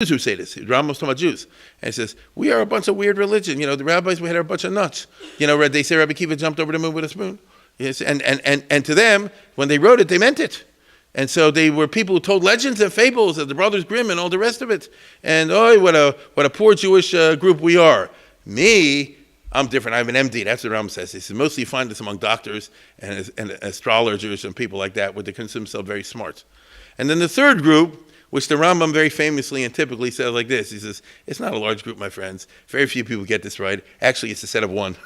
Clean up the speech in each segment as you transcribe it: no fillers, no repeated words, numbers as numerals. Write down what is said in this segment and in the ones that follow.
Jews who say this. Rambam's talking about Jews. And he says, we are a bunch of weird religion. The rabbis, we had a bunch of nuts. They say Rabbi Akiva jumped over the moon with a spoon. Yes, and to them, when they wrote it, they meant it. And so they were people who told legends and fables of the Brothers Grimm and all the rest of it. And what a poor Jewish group we are. Me, I'm different. I'm an MD. That's what Rambam says. He says, mostly you find this among doctors and astrologers and people like that, where they consider themselves very smart. And then the third group, which the Rambam very famously and typically says like this. He says, it's not a large group, my friends. Very few people get this right. Actually, it's a set of one.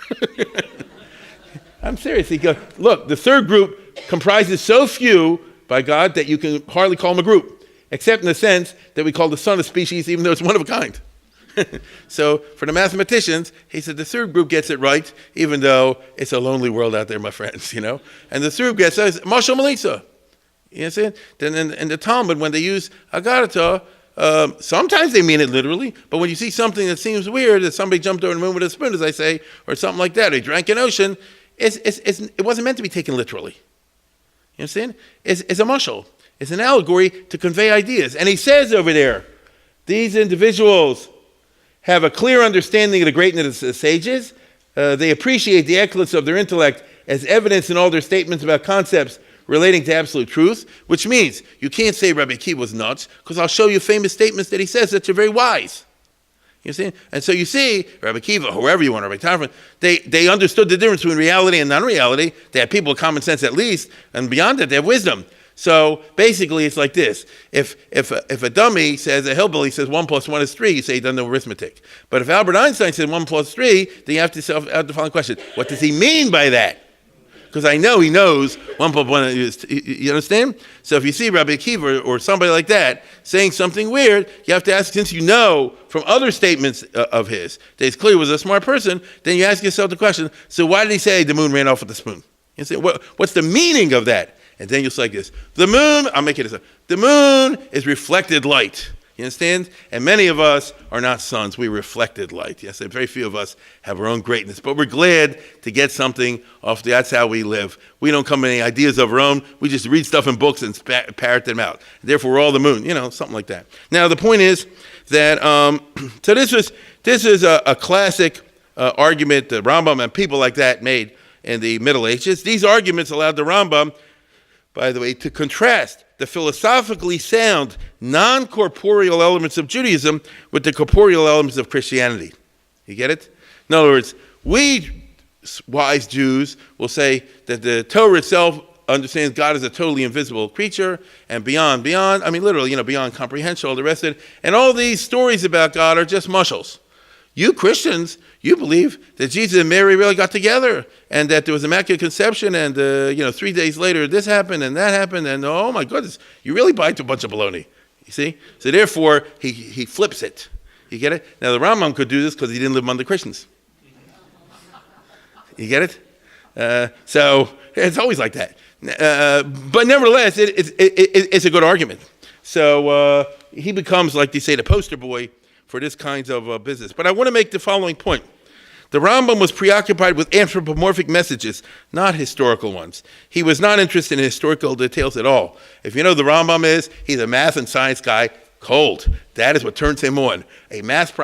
I'm serious. He goes, look, the third group comprises so few by God that you can hardly call them a group, except in the sense that we call the sun a species, even though it's one of a kind. So for the mathematicians, he said the third group gets it right, even though it's a lonely world out there, my friends, And the third gets it, Mashal Melitza. You understand? Then in the Talmud, when they use Agarata, sometimes they mean it literally, but when you see something that seems weird, that somebody jumped over the moon with a spoon, as I say, or something like that, or he drank an ocean, it wasn't meant to be taken literally. You understand? It's a mashal. It's an allegory to convey ideas. And he says over there, these individuals have a clear understanding of the greatness of the sages. They appreciate the excellence of their intellect as evidence in all their statements about concepts relating to absolute truth, which means you can't say Rabbi Akiva was nuts, because I'll show you famous statements that he says that are very wise. You see? And so you see, Rabbi Akiva, whoever you want, Rabbi Tarfon, they understood the difference between reality and non-reality. They had people with common sense at least, and beyond that, they have wisdom. So basically, it's like this. If a dummy says, a hillbilly says 1 + 1 is 3, you say he doesn't know arithmetic. But if Albert Einstein said 1 + 3, then you have to ask the following question. What does he mean by that? Because I know he knows 1 + 1 is, you understand? So if you see Rabbi Akiva or somebody like that saying something weird, you have to ask, since you know from other statements of his that he's clearly was a smart person, then you ask yourself the question, so why did he say the moon ran off with the spoon? You say, what's the meaning of that? And then you'll say like this, the moon, I'll make it as the moon is reflected light. You understand? And many of us are not suns. We reflected light. Yes, and very few of us have our own greatness. But we're glad to get something off. That's how we live. We don't come with any ideas of our own. We just read stuff in books and parrot them out. Therefore, we're all the moon. Something like that. Now, the point is that, so this is a classic argument that Rambam and people like that made in the Middle Ages. These arguments allowed the Rambam, by the way, to contrast the philosophically sound, non-corporeal elements of Judaism with the corporeal elements of Christianity. You get it? In other words, we wise Jews will say that the Torah itself understands God as a totally invisible creature, and beyond, I mean literally, beyond comprehension, all the rest of it. And all these stories about God are just mushals. You Christians, you believe that Jesus and Mary really got together and that there was immaculate conception and, 3 days later this happened and that happened and oh my goodness, you really buy into a bunch of baloney, you see? So therefore, he flips it. You get it? Now the Rambam could do this because he didn't live among the Christians. You get it? So it's always like that. But nevertheless, it's a good argument. So he becomes, like they say, the poster boy for this kinds of business. But I want to make the following point. The Rambam was preoccupied with anthropomorphic messages, not historical ones. He was not interested in historical details at all. If you know the Rambam is, he's a math and science guy, cold. That is what turns him on. A math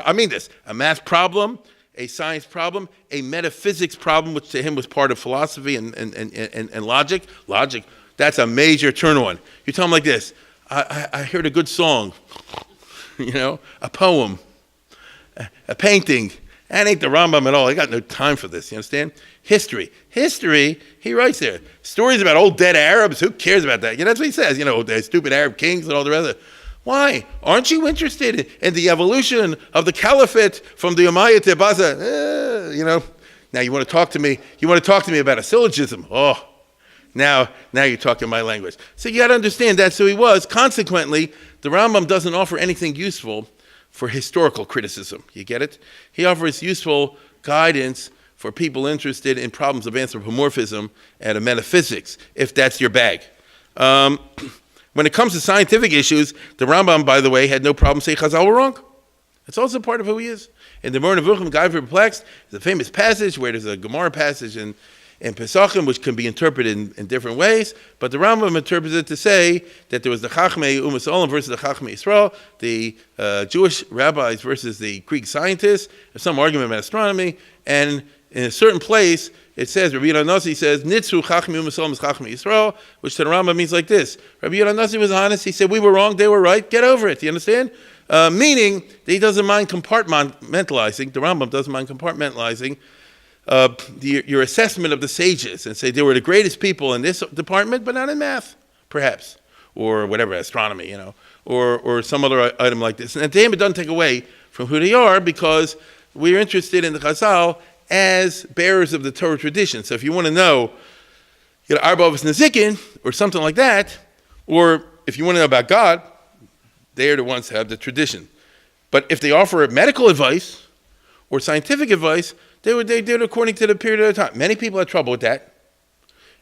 problem, a science problem, a metaphysics problem, which to him was part of philosophy and logic. Logic, that's a major turn on. You tell him like this, I heard a good song. A poem, a painting. That ain't the Rambam at all. I got no time for this, you understand? History, he writes there. Stories about old dead Arabs, who cares about that? That's what he says, the stupid Arab kings and all the rest of it. Why? Aren't you interested in the evolution of the caliphate from the Umayyad to Abbasid? Now you want to talk to me about a syllogism. Oh, now you're talking my language. So you got to understand that's who he was. Consequently, the Rambam doesn't offer anything useful for historical criticism. You get it? He offers useful guidance for people interested in problems of anthropomorphism and of metaphysics, if that's your bag. When it comes to scientific issues, the Rambam, by the way, had no problem saying Chazal were wrong. It's also part of who he is. In the Moreh Nevuchim, Guide for Perplexed, there's a famous passage where there's a Gemara passage in in Pesachim, which can be interpreted in different ways, but the Rambam interprets it to say that there was the Chachmei Umas Olam versus the Chachmei Yisrael, the Jewish rabbis versus the Greek scientists. There's some argument about astronomy, and in a certain place, it says, Rabbi Yehuda Nasi says, Nitzru Chachmei Umas Olam is Chachmei Yisrael, which to the Rambam means like this. Rabbi Yehuda Nasi was honest. He said, we were wrong, they were right, get over it. Do you understand? Meaning that he doesn't mind compartmentalizing, the Rambam doesn't mind compartmentalizing your assessment of the sages and say they were the greatest people in this department, but not in math, perhaps, or whatever, astronomy, or some other item like this. And at the end, it doesn't take away from who they are, because we're interested in the Chazal as bearers of the Torah tradition. So if you want to know, Arba Avos Nezikin, or something like that, or if you want to know about God, they are the ones who have the tradition. But if they offer medical advice or scientific advice, they did it according to the period of time. Many people had trouble with that.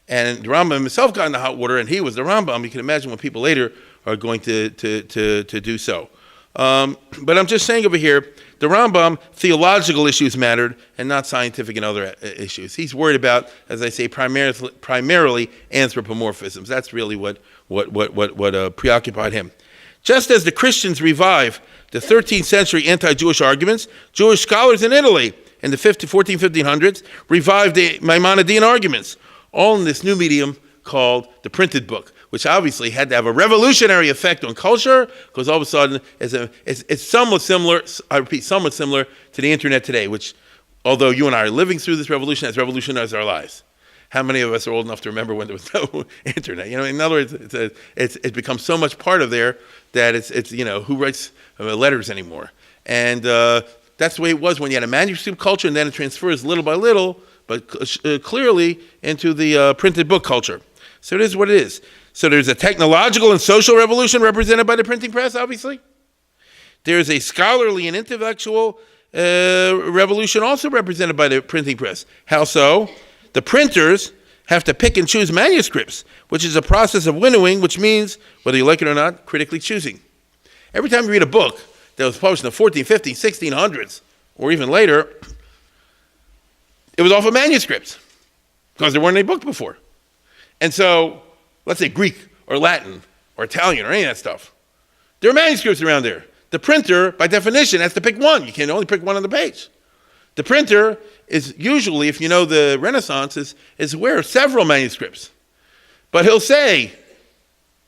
And the Rambam himself got in the hot water, and he was the Rambam. You can imagine what people later are going to do so. But I'm just saying over here, the Rambam, theological issues mattered and not scientific and other issues. He's worried about, as I say, primarily anthropomorphisms. That's really what preoccupied him. Just as the Christians revive the 13th century anti-Jewish arguments, Jewish scholars in Italy in the 1500s revived the Maimonidean arguments, all in this new medium called the printed book, which obviously had to have a revolutionary effect on culture, because all of a sudden it's somewhat similar, I repeat, somewhat similar to the internet today, which, although you and I are living through this revolution, has revolutionized our lives. How many of us are old enough to remember when there was no internet? In other words, it's become so much part of there that it's who writes letters anymore? And that's the way it was when you had a manuscript culture, and then it transfers little by little, but clearly into the printed book culture. So it is what it is. So there's a technological and social revolution represented by the printing press, obviously. There's a scholarly and intellectual revolution also represented by the printing press. How so? The printers have to pick and choose manuscripts, which is a process of winnowing, which means, whether you like it or not, critically choosing. Every time you read a book that was published in the 1400s, 1500s, 1600s, or even later, it was off of manuscripts, because there weren't any books before. And so, let's say Greek or Latin or Italian or any of that stuff, there are manuscripts around there. The printer, by definition, has to pick one. You can only pick one on the page. The printer is usually, if you know the Renaissance, is aware of several manuscripts. But he'll say,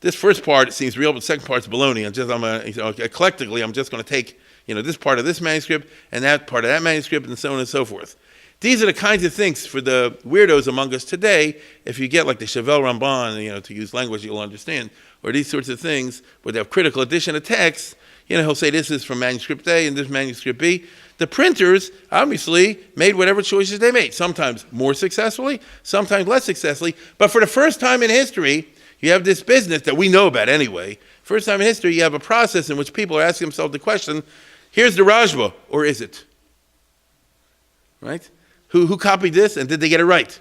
this first part seems real, but the second part's baloney. Eclectically, I'm just going to take this part of this manuscript and that part of that manuscript, and so on and so forth. These are the kinds of things for the weirdos among us today. If you get like the Chevel Ramban, to use language you'll understand, or these sorts of things where they have critical edition of text, he'll say this is from manuscript A and this manuscript B. The printers obviously made whatever choices they made, sometimes more successfully, sometimes less successfully. But for the first time in history, you have this business that we know about anyway. First time in history, you have a process in which people are asking themselves the question, here's the Rajva, or is it? Right? Who copied this, and did they get it right?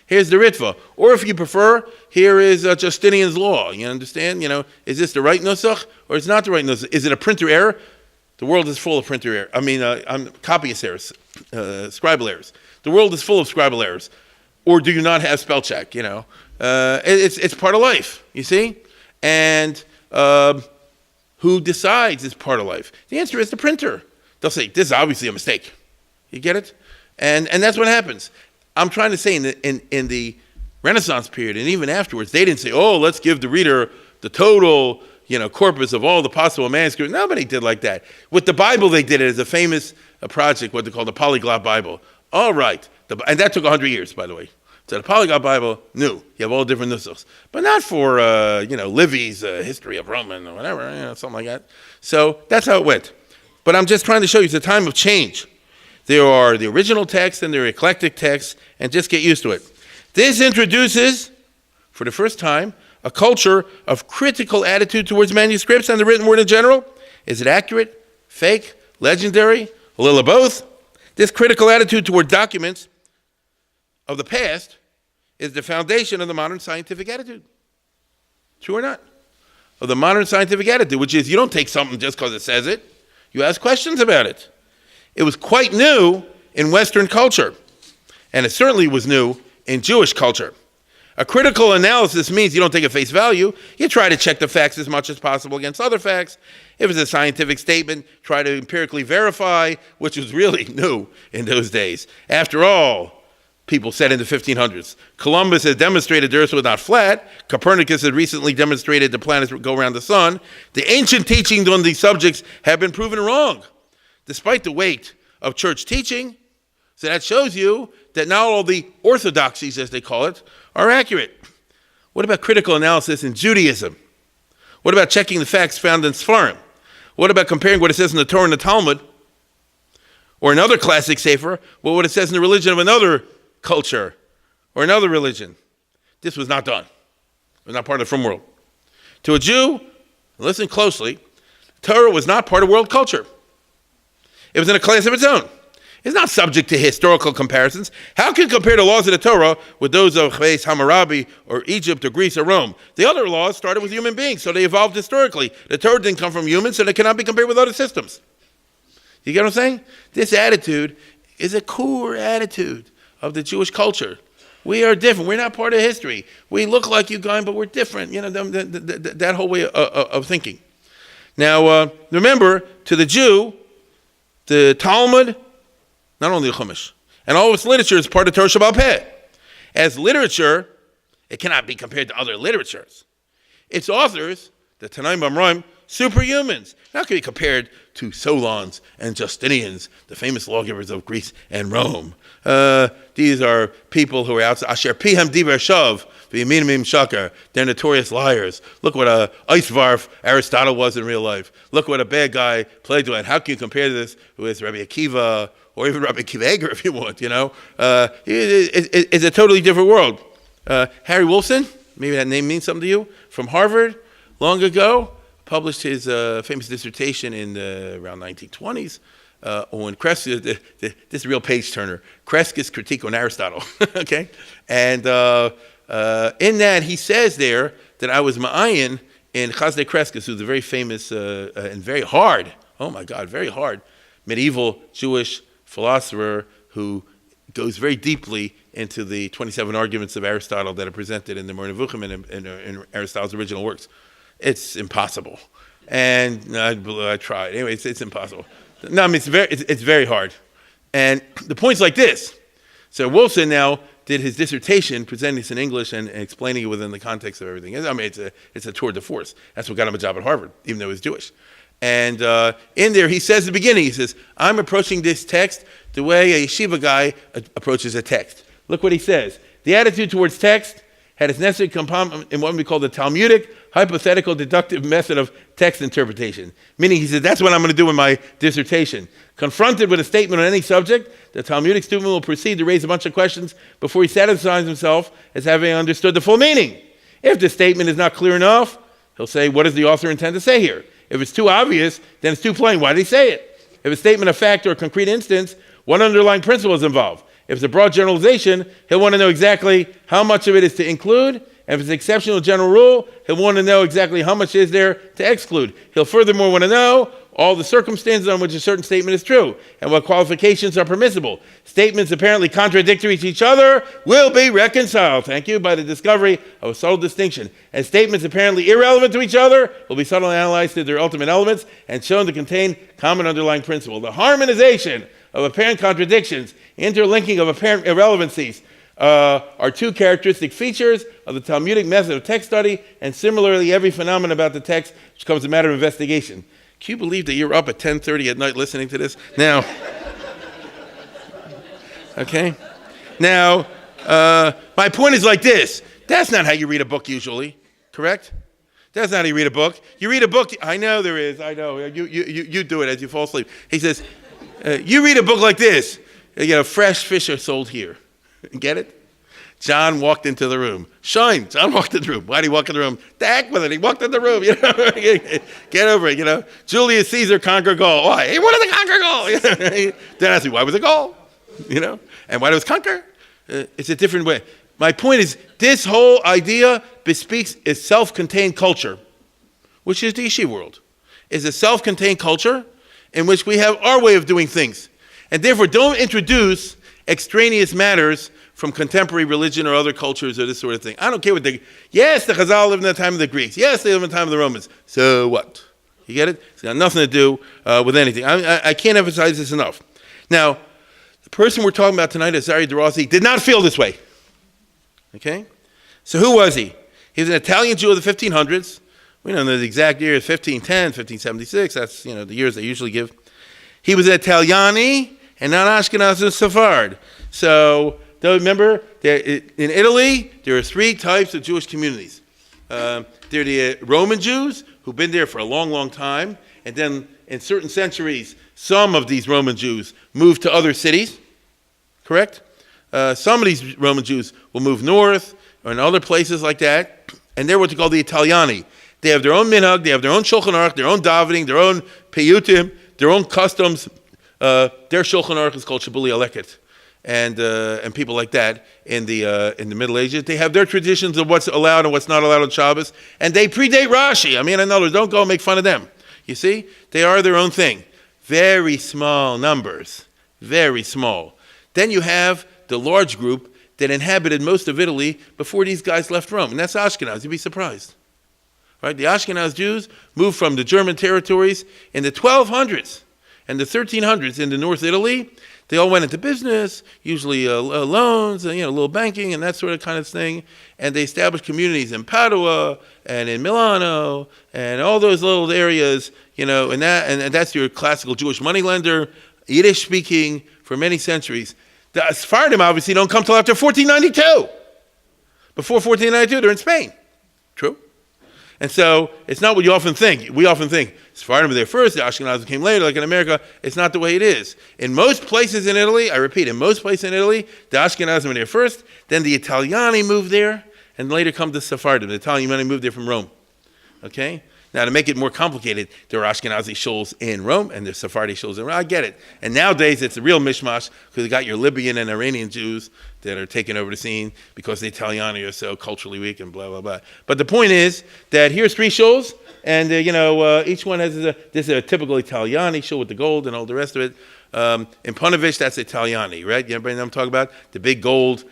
Here's the Ritva. Or if you prefer, here is Justinian's law. You understand? Is this the right nusach, or is it not the right nusach? Is it a printer error? The world is full of printer error. Copyist errors, scribal errors. The world is full of scribal errors. Or do you not have spell check? It's part of life, you see? And who decides is part of life? The answer is the printer. They'll say, this is obviously a mistake. You get it? And that's what happens. I'm trying to say in the Renaissance period, and even afterwards, they didn't say, let's give the reader the total corpus of all the possible manuscripts. Nobody did like that. With the Bible, they did it as a famous project, what they call the Polyglot Bible. All right. And that took 100 years, by the way. So the Polyglot Bible, new. You have all different nusachs. But not for, Livy's History of Roman or whatever, something like that. So that's how it went. But I'm just trying to show you it's a time of change. There are the original texts and there are eclectic texts, and just get used to it. This introduces, for the first time, a culture of critical attitude towards manuscripts and the written word in general. Is it accurate, fake, legendary, a little of both? This critical attitude toward documents of the past is the foundation of the modern scientific attitude. True or not? Of the modern scientific attitude, which is you don't take something just because it says it. You ask questions about it. It was quite new in Western culture. And it certainly was new in Jewish culture. A critical analysis means you don't take at face value. You try to check the facts as much as possible against other facts. If it's a scientific statement, try to empirically verify, which was really new in those days. After all, people said in the 1500s, Columbus has demonstrated the earth was not flat. Copernicus has recently demonstrated the planets go around the sun. The ancient teachings on these subjects have been proven wrong, despite the weight of church teaching. So that shows you that not all the orthodoxies, as they call it, are accurate. What about critical analysis in Judaism? What about checking the facts found in Sfarim? What about comparing what it says in the Torah and the Talmud, or another classic sefer, with what it says in the religion of another culture, or another religion? This was not done. It was not part of the frum world. To a Jew, listen closely, Torah was not part of world culture. It was in a class of its own. It's not subject to historical comparisons. How can you compare the laws of the Torah with those of Chayes Hammurabi or Egypt or Greece or Rome? The other laws started with human beings, so they evolved historically. The Torah didn't come from humans, so they cannot be compared with other systems. You get what I'm saying? This attitude is a core attitude of the Jewish culture. We are different. We're not part of history. We look like you guys, but we're different. You know, that whole way of thinking. Now, remember, to the Jew, the Talmud, not only the Chumash, and all of its literature is part of Torah Shebaal Peh. As literature, it cannot be compared to other literatures. Its authors, the Tanaim Amraim, superhumans, not going to be compared to Solons and Justinians, the famous lawgivers of Greece and Rome. These are people who are outside. Asher pihem diber shav v'yaminim shakar. They're notorious liars. Look what a Eisvarf Aristotle was in real life. Look what a bad guy Plato. And how can you compare this with Rabbi Akiva or even Rabbi Akiva Eger if you want? You know, it's a totally different world. Harry Wolfson, maybe that name means something to you, from Harvard, long ago, published his famous dissertation in around 1920s on Crescus. This is a real page turner. Crescus' critique on Aristotle. Okay, and in that he says there that I was ma'ayin in Chazdei Crescus, who's a very famous and very hard, oh my God, very hard medieval Jewish philosopher who goes very deeply into the 27 arguments of Aristotle that are presented in the Moreh Nevuchim and in Aristotle's original works. It's impossible, and I tried. Anyway, it's impossible. No, I mean it's very hard, and the point's like this. So Wolfson now did his dissertation, presenting this in English and explaining it within the context of everything. I mean, it's a tour de force. That's what got him a job at Harvard, even though he was Jewish. And in there, he says at the beginning, he says, I'm approaching this text the way a yeshiva guy approaches a text. Look what he says. The attitude towards text had its necessary component in what we call the Talmudic hypothetical deductive method of text interpretation. Meaning, he said, that's what I'm going to do in my dissertation. Confronted with a statement on any subject, the Talmudic student will proceed to raise a bunch of questions before he satisfies himself as having understood the full meaning. If the statement is not clear enough, he'll say, what does the author intend to say here? If it's too obvious, then it's too plain. Why did he say it? If a statement of fact or a concrete instance, what underlying principle is involved? If it's a broad generalization, he'll want to know exactly how much of it is to include. And if it's an exceptional general rule, he'll want to know exactly how much is there to exclude. He'll furthermore want to know all the circumstances on which a certain statement is true and what qualifications are permissible. Statements apparently contradictory to each other will be reconciled, thank you, by the discovery of a subtle distinction. And statements apparently irrelevant to each other will be subtly analyzed to their ultimate elements and shown to contain common underlying principle. The harmonization of apparent contradictions, interlinking of apparent irrelevancies, are two characteristic features of the Talmudic method of text study, and similarly every phenomenon about the text becomes a matter of investigation. Can you believe that you're up at 10:30 at night listening to this? Now, okay? Now, my point is like this. That's not how you read a book usually, correct? That's not how you read a book. You read a book, I know there is, I know. You do it as you fall asleep. He says, you read a book like this. You know, fresh fish are sold here. Get it? John walked into the room. Shine. John walked in the room. Why did he walk in the room? The heck with it. He walked in the room. You know? Get over it. You know. Julius Caesar conquered Gaul. Why? He wanted to conquer Gaul. You know? Then I ask you, why was it Gaul? You know. And why did it conquer? It's a different way. My point is, this whole idea bespeaks a self-contained culture, which is the yeshiva world. Is a self-contained culture in which we have our way of doing things, and therefore don't introduce extraneous matters from contemporary religion or other cultures or this sort of thing. I don't care what yes, the Chazal lived in the time of the Greeks. Yes, they lived in the time of the Romans. So what? You get it? It's got nothing to do with anything. I can't emphasize this enough. Now, the person we're talking about tonight, Azari Darazi, did not feel this way. Okay? So who was he? He was an Italian Jew of the 1500s. We don't know the exact year, 1510, 1576. That's, the years they usually give. He was an Italiani and not Ashkenazi Sephard. So, remember, in Italy, there are three types of Jewish communities. They're the Roman Jews, who've been there for a long, long time. And then in certain centuries, some of these Roman Jews moved to other cities. Correct? Some of these Roman Jews will move north or in other places like that. And they're what they call the Italiani. They have their own minhag, they have their own Shulchan Aruch, their own davening, their own piyutim, their own customs. Their Shulchan Aruch is called Shabuli Aleket. And people like that in the Middle Ages, they have their traditions of what's allowed and what's not allowed on Shabbos, and they predate Rashi. I mean, in other words, don't go and make fun of them. You see, they are their own thing. Very small numbers, very small. Then you have the large group that inhabited most of Italy before these guys left Rome, and that's Ashkenaz. You'd be surprised, right? The Ashkenaz Jews moved from the German territories in the 1200s and the 1300s into North Italy. They all went into business, usually loans, and a little banking and that sort of kind of thing. And they established communities in Padua and in Milano and all those little areas, and that's your classical Jewish moneylender, Yiddish speaking for many centuries. The Sephardim obviously don't come till after 1492. Before 1492, they're in Spain. True? And so it's not what you often think. We often think Sephardim were there first, the Ashkenazim came later, like in America. It's not the way it is. In most places in Italy, I repeat, in most places in Italy, the Ashkenazim were there first, then the Italiani moved there, and later come the Sephardim. The Italiani moved there from Rome. Okay? Now, to make it more complicated, there are Ashkenazi shuls in Rome, and there's Sephardi shuls in Rome. I get it. And nowadays, it's a real mishmash, because you got your Libyan and Iranian Jews that are taking over the scene because the Italiani are so culturally weak and blah, blah, blah. But the point is that here's three shuls, and, each one has this is a typical Italiani shul with the gold and all the rest of it. In Punovich, that's Italiani, right? You know what I'm talking about? The big gold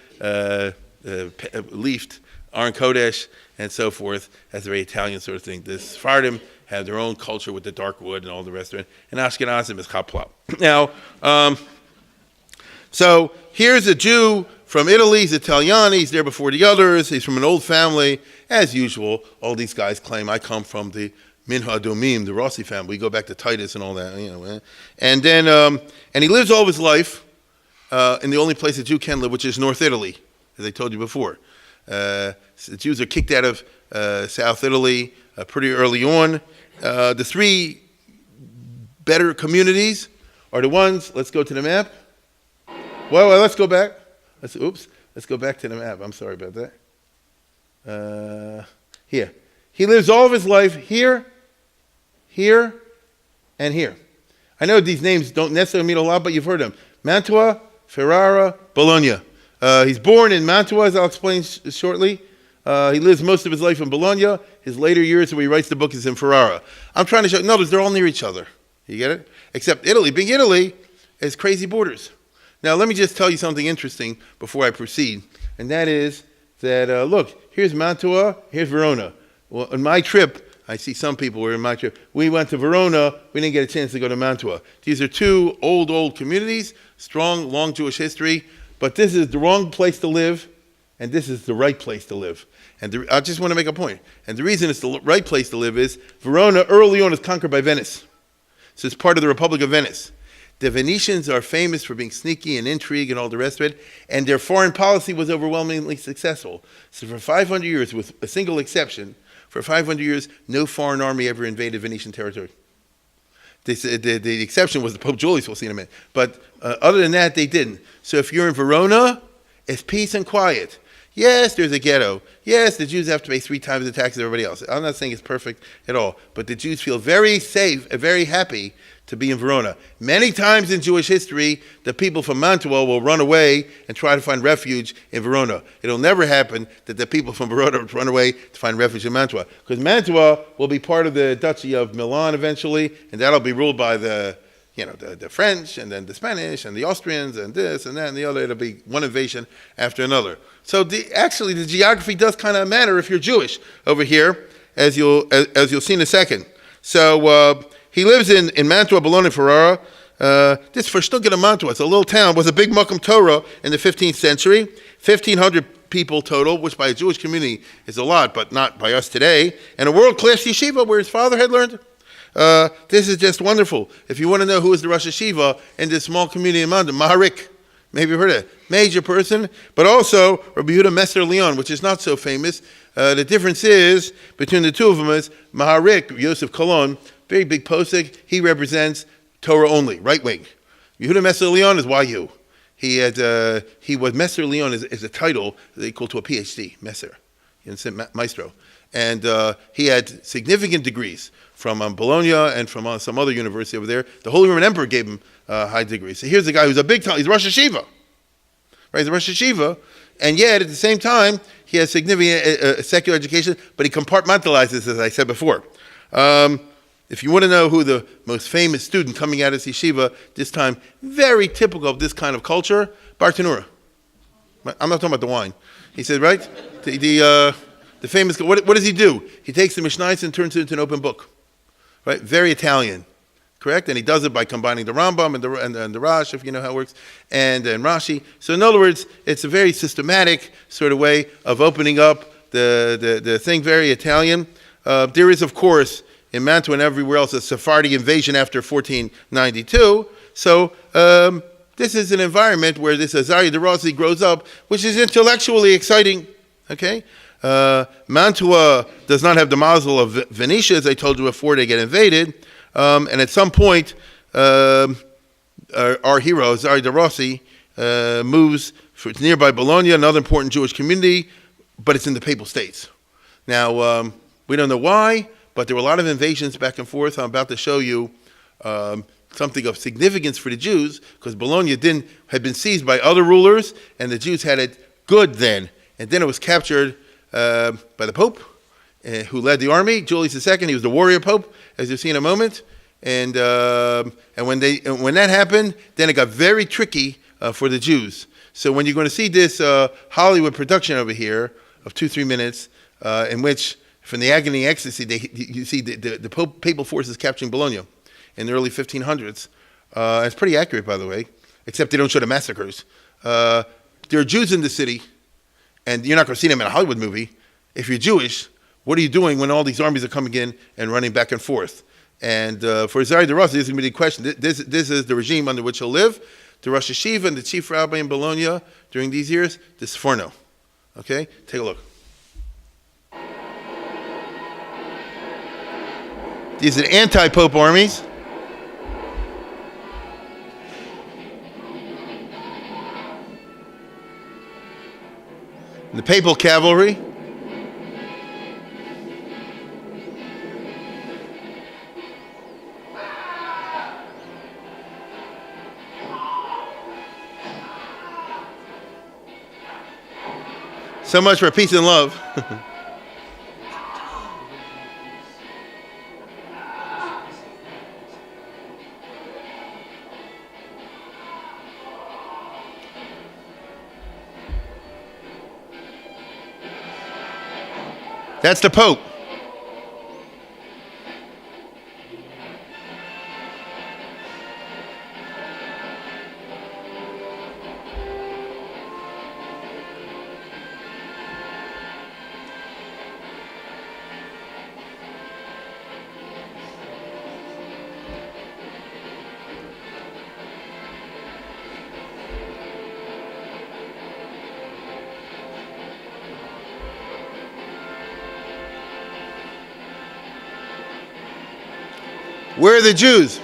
leafed Aron Kodesh and so forth, as a very Italian sort of thing. The Sephardim have their own culture with the dark wood and all the rest of it. And Ashkenazim is Chapla. Now, so here's a Jew from Italy. He's Italian. He's there before the others. He's from an old family. As usual, all these guys claim, I come from the Minha Domim, the Rossi family. We go back to Titus and all that. And then, and he lives all of his life in the only place a Jew can live, which is North Italy, as I told you before. The Jews are kicked out of South Italy pretty early on. The three better communities are the ones, let's go to the map. Well, let's go back. Let's go back to the map. I'm sorry about that. Here. He lives all of his life here, here, and here. I know these names don't necessarily mean a lot, but you've heard them. Mantua, Ferrara, Bologna. He's born in Mantua, as I'll explain shortly. He lives most of his life in Bologna. His later years, where he writes the book, is in Ferrara. I'm trying to show, notice they're all near each other. You get it? Except Italy. Being Italy has crazy borders. Now, let me just tell you something interesting before I proceed. And that is that, look, here's Mantua, here's Verona. Well, on my trip, I see some people were in my trip. We went to Verona. We didn't get a chance to go to Mantua. These are two old communities, strong, long Jewish history. But this is the wrong place to live, and this is the right place to live. And I just want to make a point. And the reason it's the right place to live is Verona early on is conquered by Venice. So it's part of the Republic of Venice. The Venetians are famous for being sneaky and intrigue and all the rest of it, and their foreign policy was overwhelmingly successful. So for 500 years, with a single exception, for 500 years, no foreign army ever invaded Venetian territory. The exception was the Pope Julius, we'll see in a minute. But other than that, they didn't. So if you're in Verona, it's peace and quiet. Yes, there's a ghetto. Yes, the Jews have to pay 3 times the tax as everybody else. I'm not saying it's perfect at all. But the Jews feel very safe and very happy to be in Verona. Many times in Jewish history, the people from Mantua will run away and try to find refuge in Verona. It'll never happen that the people from Verona run away to find refuge in Mantua. Because Mantua will be part of the Duchy of Milan eventually, and that'll be ruled by the the French, and then the Spanish, and the Austrians, and this, and that, and the other. It'll be one invasion after another. So actually, the geography does kind of matter if you're Jewish over here, as you'll see in a second. So he lives in Mantua, Bologna, Ferrara. This Verstungen of Mantua, it's a little town, was a big Makam Torah in the 15th century. 1,500 people total, which by a Jewish community is a lot, but not by us today. And a world-class yeshiva where his father had learned. This is just wonderful. If you want to know who is the Rosh Yeshiva in this small community in Mantua, Maharik, maybe you've heard of it. Major person, but also Rabbi Yehuda Messer Leon, which is not so famous. The difference is, between the two of them is, Maharik, Yosef Kolon, very big posek, he represents Torah only, right wing. Yehuda Messer Leon is YU. He was Messer Leon is a title equal to a PhD, Messer, maestro. And he had significant degrees from Bologna and from some other university over there. The Holy Roman Emperor gave him high degrees. So here's a guy who's a big time, he's Rosh Yeshiva. Right, he's a Rosh Yeshiva, and yet at the same time, he has significant secular education, but he compartmentalizes, as I said before. If you want to know who the most famous student coming out of this yeshiva, this time, very typical of this kind of culture, Bartanura. I'm not talking about the wine. He said, right? The famous, what does he do? He takes the Mishnayos and turns it into an open book. Right? Very Italian. Correct? And he does it by combining the Rambam and the Rash, if you know how it works, and Rashi. So in other words, it's a very systematic sort of way of opening up the thing, very Italian. There is, of course, in Mantua and everywhere else, a Sephardi invasion after 1492. So this is an environment where this Azariah de Rossi grows up, which is intellectually exciting. Okay? Mantua does not have the mazel of Venetia, as I told you before, they get invaded. And at some point, our hero, Azariah de Rossi, moves to nearby Bologna, another important Jewish community, but it's in the Papal States. Now, we don't know why, but there were a lot of invasions back and forth. I'm about to show you something of significance for the Jews, because Bologna had been seized by other rulers, and the Jews had it good then. And then it was captured by the Pope, who led the army, Julius II. He was the warrior Pope, as you'll see in a moment. And when that happened, then it got very tricky for the Jews. So when you're going to see this Hollywood production over here of 2-3 minutes, in which from the agony and ecstasy, you see the papal forces capturing Bologna in the early 1500s. It's pretty accurate, by the way, except they don't show the massacres. There are Jews in the city, and you're not going to see them in a Hollywood movie. If you're Jewish, what are you doing when all these armies are coming in and running back and forth? And for Azariah de Rossi, this is going to be the question. This is the regime under which he'll live. The Rosh Yeshiva and the chief rabbi in Bologna during these years, this Forno. Okay? Take a look. These are anti-pope armies. And the papal cavalry. So much for peace and love. That's the Pope. Where are the Jews?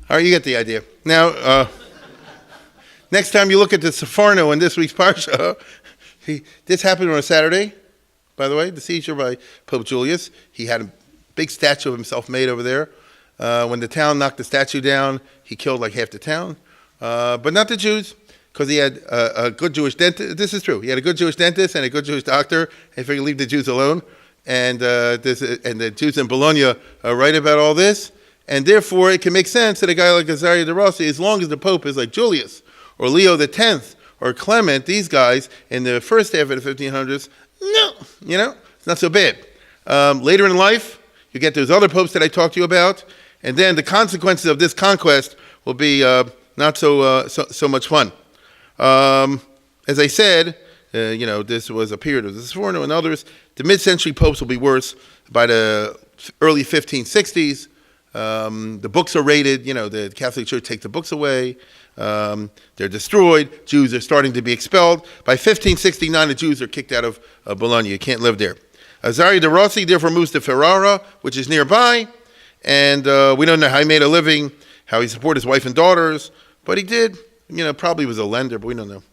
All right, you get the idea. Now, next time you look at the Sepharno in this week's Parsha, this happened on a Saturday, by the way, the seizure by Pope Julius. He had a big statue of himself made over there. When the town knocked the statue down, he killed like half the town. But not the Jews, because he had a good Jewish dentist. This is true. He had a good Jewish dentist and a good Jewish doctor. He figured leave the Jews alone. And the Jews in Bologna write about all this. And therefore, it can make sense that a guy like Azaria de Rossi, as long as the Pope is like Julius or Leo X or Clement, these guys in the first half of the 1500s, no, it's not so bad. Later in life, you get those other popes that I talked to you about, and then the consequences of this conquest will be not so much fun. As I said, this was a period of the Sforno and others. The mid-century popes will be worse. By the early 1560s, the books are raided. The Catholic Church takes the books away. They're destroyed. Jews are starting to be expelled. By 1569, the Jews are kicked out of Bologna. You can't live there. Azaria de Rossi therefore moves to Ferrara, which is nearby. And we don't know how he made a living, how he supported his wife and daughters. But he did. Probably was a lender, but we don't know.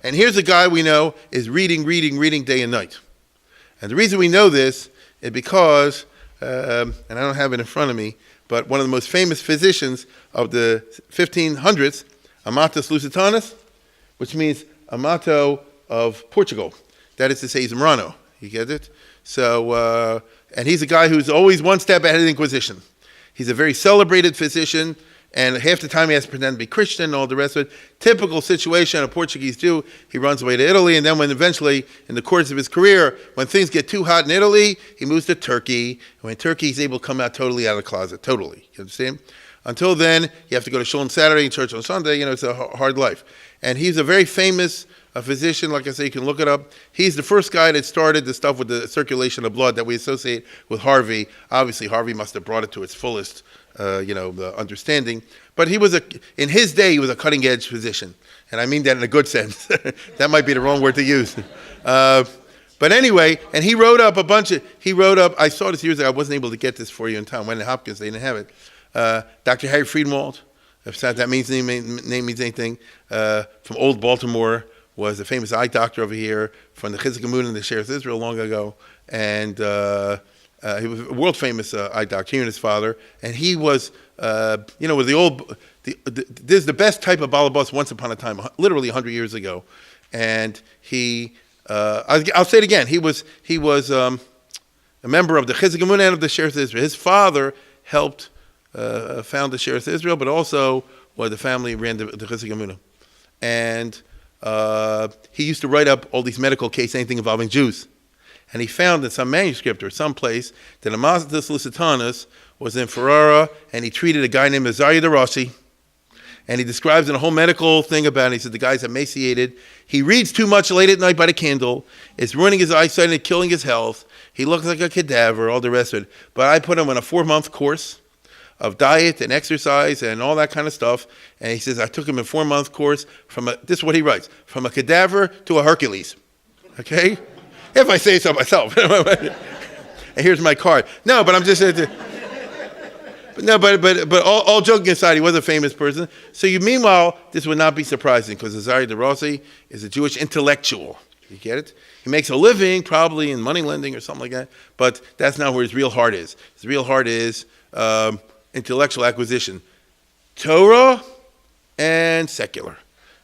And here's a guy we know is reading day and night. And the reason we know this is because, and I don't have it in front of me, but one of the most famous physicians of the 1500s, Amatus Lusitanus, which means Amato of Portugal. That is to say, he's Zamorano. You get it? So, and he's a guy who's always one step ahead of the Inquisition. He's a very celebrated physician, and half the time he has to pretend to be Christian and all the rest of it. Typical situation, a Portuguese Jew, he runs away to Italy, and then when eventually, in the course of his career, when things get too hot in Italy, he moves to Turkey. And when Turkey, he's able to come out totally out of the closet, totally. You understand? Until then, you have to go to shul on Saturday and church on Sunday. It's a hard life. And he's a very famous physician. Like I say, you can look it up. He's the first guy that started the stuff with the circulation of blood that we associate with Harvey. Obviously, Harvey must have brought it to its fullest the understanding. But in his day, he was a cutting-edge physician. And I mean that in a good sense. That might be the wrong word to use. But anyway, and he wrote up I saw this years ago, I wasn't able to get this for you in time. Went to Hopkins, they didn't have it. Dr. Harry Friedwald, if that name means anything, from Old Baltimore, was a famous eye doctor over here, from the Chizuk Emunah and the Sheretz Israel long ago. And he was a world-famous eye doctor, he and his father. And he was, with this is the best type of balabas once upon a time, literally 100 years ago. And he, I'll say it again, he was a member of the Chizuk Emunah and of the Sheretz Israel. His father helped found the Sheretz Israel, but also the family ran the Chizuk Emunah. And he used to write up all these medical cases, anything involving Jews. And he found in some manuscript or someplace that Amatus Lusitanus was in Ferrara, and he treated a guy named Azaria de Rossi. And he describes in a whole medical thing about it. He said the guy's emaciated. He reads too much late at night by the candle. It's ruining his eyesight and killing his health. He looks like a cadaver, all the rest of it. But I put him on a 4-month course of diet and exercise and all that kind of stuff. And he says, I took him a 4-month course this is what he writes, from a cadaver to a Hercules. Okay? If I say so myself. And here's my card. No, but I'm just saying. But all joking aside, he was a famous person. So meanwhile, this would not be surprising because Azaria de Rossi is a Jewish intellectual. You get it? He makes a living probably in money lending or something like that, but that's not where his real heart is. His real heart is intellectual acquisition. Torah and secular.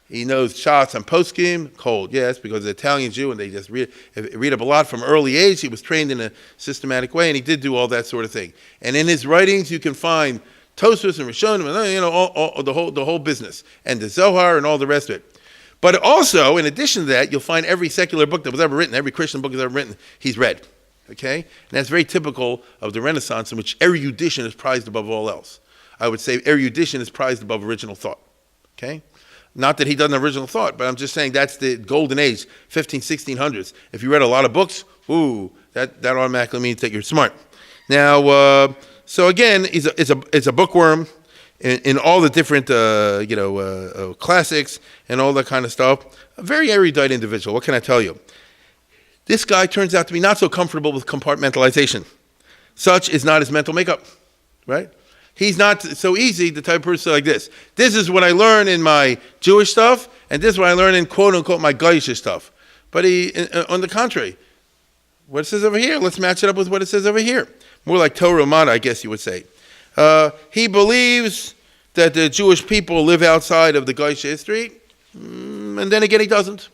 He knows shots on poskim, cold, yes, because he's an Italian Jew and they just read up a lot from early age. He was trained in a systematic way and he did do all that sort of thing. And in his writings, you can find Tosfos and Rishonim and all the whole business and the Zohar and all the rest of it. But also, in addition to that, you'll find every secular book that was ever written, every Christian book that's ever written, he's read. Okay? And that's very typical of the Renaissance in which erudition is prized above all else. I would say erudition is prized above original thought. Okay? Not that he doesn't have original thought, but I'm just saying that's the golden age, 1600s. If you read a lot of books, that automatically means that you're smart. Now, so again, it's a bookworm in all the different classics and all that kind of stuff. A very erudite individual. What can I tell you? This guy turns out to be not so comfortable with compartmentalization. Such is not his mental makeup, right? He's not so easy, the type of person like this. This is what I learn in my Jewish stuff, and this is what I learn in quote-unquote my Goyish stuff. But on the contrary, what it says over here, let's match it up with what it says over here. More like Torah Mata, I guess you would say. He believes that the Jewish people live outside of the Goyish history, and then again he doesn't.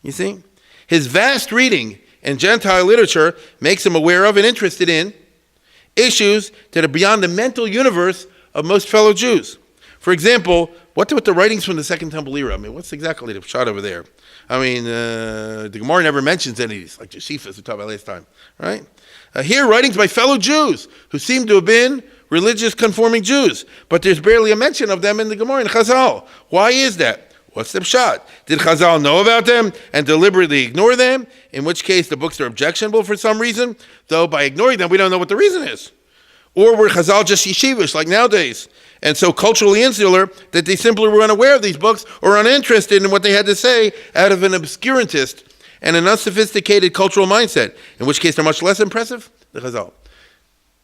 You see? His vast reading in Gentile literature makes him aware of and interested in issues that are beyond the mental universe of most fellow Jews. For example, what with the writings from the Second Temple era? I mean, what's exactly the shot over there? I mean, the Gemara never mentions any of these, like Josephus we talked about last time, right? Here, writings by fellow Jews who seem to have been religious conforming Jews, but there's barely a mention of them in the Gemara in Chazal. Why is that? What's the pshat? Did Chazal know about them and deliberately ignore them? In which case the books are objectionable for some reason, though by ignoring them we don't know what the reason is. Or were Chazal just yeshivish like nowadays, and so culturally insular that they simply were unaware of these books or uninterested in what they had to say out of an obscurantist and an unsophisticated cultural mindset, in which case they're much less impressive than Chazal.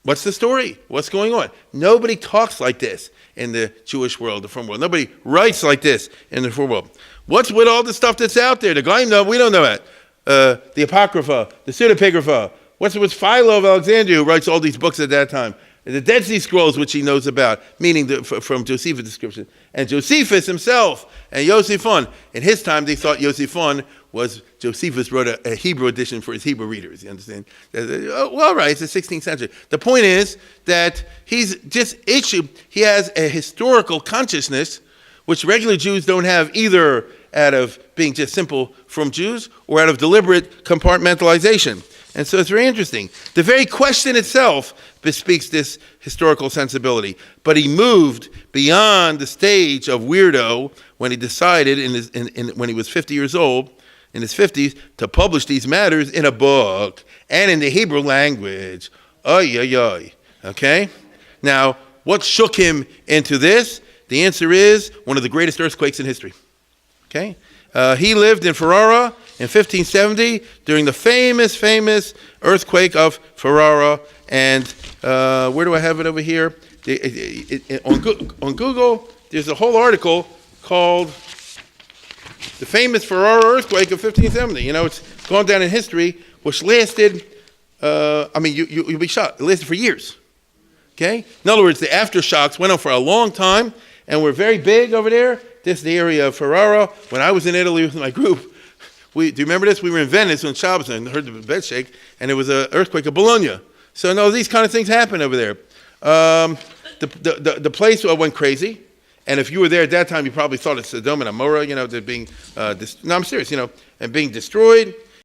What's the story? What's going on? Nobody talks like this in the Jewish world, the former world. Nobody writes like this in the former world. What's with all the stuff that's out there? The guy, no, we don't know that. The Apocrypha, the Pseudepigrapha. What's with Philo of Alexandria, who writes all these books at that time? The Dead Sea Scrolls, which he knows about, meaning from Josephus' description. And Josephus himself and Josephon. In his time, they thought Josephon was, Josephus wrote a Hebrew edition for his Hebrew readers, you understand? Well, all right, it's the 16th century. The point is that he has a historical consciousness, which regular Jews don't have either out of being just simple from Jews or out of deliberate compartmentalization. And so it's very interesting. The very question itself bespeaks this historical sensibility. But he moved beyond the stage of weirdo when he decided when he was 50 years old, in his 50s, to publish these matters in a book and in the Hebrew language. Oy, oy, oy. Okay? Now, what shook him into this? The answer is one of the greatest earthquakes in history. Okay? He lived in Ferrara in 1570 during the famous earthquake of Ferrara. And where do I have it over here? On Google, there's a whole article called The Famous Ferrara Earthquake of 1570. You know, it's gone down in history, which lasted, you'll be shocked. It lasted for years. Okay? In other words, the aftershocks went on for a long time and were very big over there. This is the area of Ferrara. When I was in Italy with my group, do you remember this? We were in Venice on Shabbos and heard the bed shake, and there was an earthquake of Bologna. So no, these kind of things happen over there. The place went crazy, and if you were there at that time, you probably thought of Sodom and Gomorrah, they're being, no, I'm serious, and being destroyed.